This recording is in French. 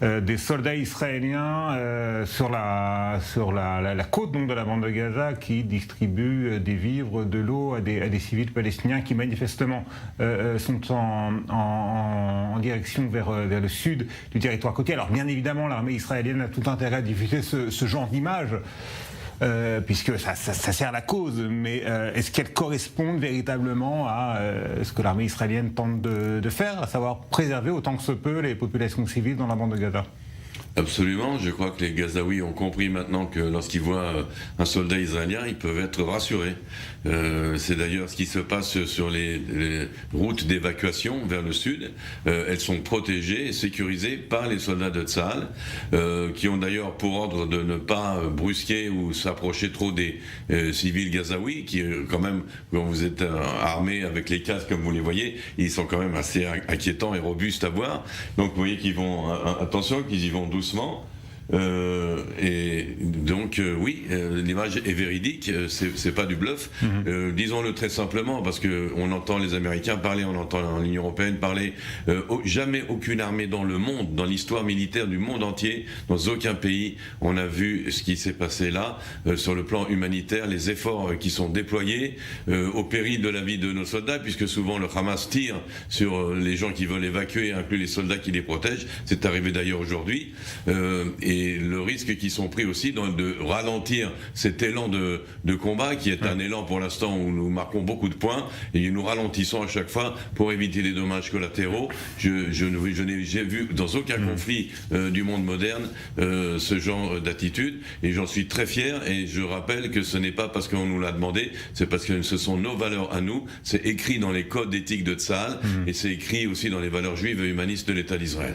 des soldats israéliens sur la côte donc, de la bande de Gaza qui distribuent des vivres, de l'eau à des civils palestiniens qui manifestement sont en direction vers le sud du territoire côtier. Alors bien évidemment, l'armée israélienne a tout intérêt à diffuser ce genre d'images. Puisque ça sert la cause, mais est-ce qu'elles correspondent véritablement à ce que l'armée israélienne tente de faire, à savoir préserver autant que se peut les populations civiles dans la bande de Gaza? Absolument, je crois que les Gazaouis ont compris maintenant que lorsqu'ils voient un soldat israélien, ils peuvent être rassurés. C'est d'ailleurs ce qui se passe sur les routes d'évacuation vers le sud. Elles sont protégées et sécurisées par les soldats de Tsahal, qui ont d'ailleurs pour ordre de ne pas brusquer ou s'approcher trop des civils gazaouis, qui quand même, quand vous êtes armés avec les casques comme vous les voyez, ils sont quand même assez inquiétants et robustes à voir. Donc vous voyez qu'ils vont, attention, qu'ils y vont doucement. Et donc oui, l'image est véridique, c'est pas du bluff. Disons-le très simplement, parce que on entend les Américains parler, on entend l'Union européenne parler. Jamais aucune armée dans le monde, dans l'histoire militaire du monde entier, dans aucun pays, on a vu ce qui s'est passé là sur le plan humanitaire, les efforts qui sont déployés au péril de la vie de nos soldats, puisque souvent le Hamas tire sur les gens qui veulent évacuer, inclus les soldats qui les protègent. C'est arrivé d'ailleurs aujourd'hui. Et le risque qu'ils sont pris aussi de ralentir cet élan de combat qui est un élan pour l'instant où nous marquons beaucoup de points et nous ralentissons à chaque fois pour éviter les dommages collatéraux. Je n'ai vu dans aucun conflit du monde moderne ce genre d'attitude et j'en suis très fier et je rappelle que ce n'est pas parce qu'on nous l'a demandé, c'est parce que ce sont nos valeurs à nous, c'est écrit dans les codes d'éthique de Tsahal et c'est écrit aussi dans les valeurs juives et humanistes de l'État d'Israël.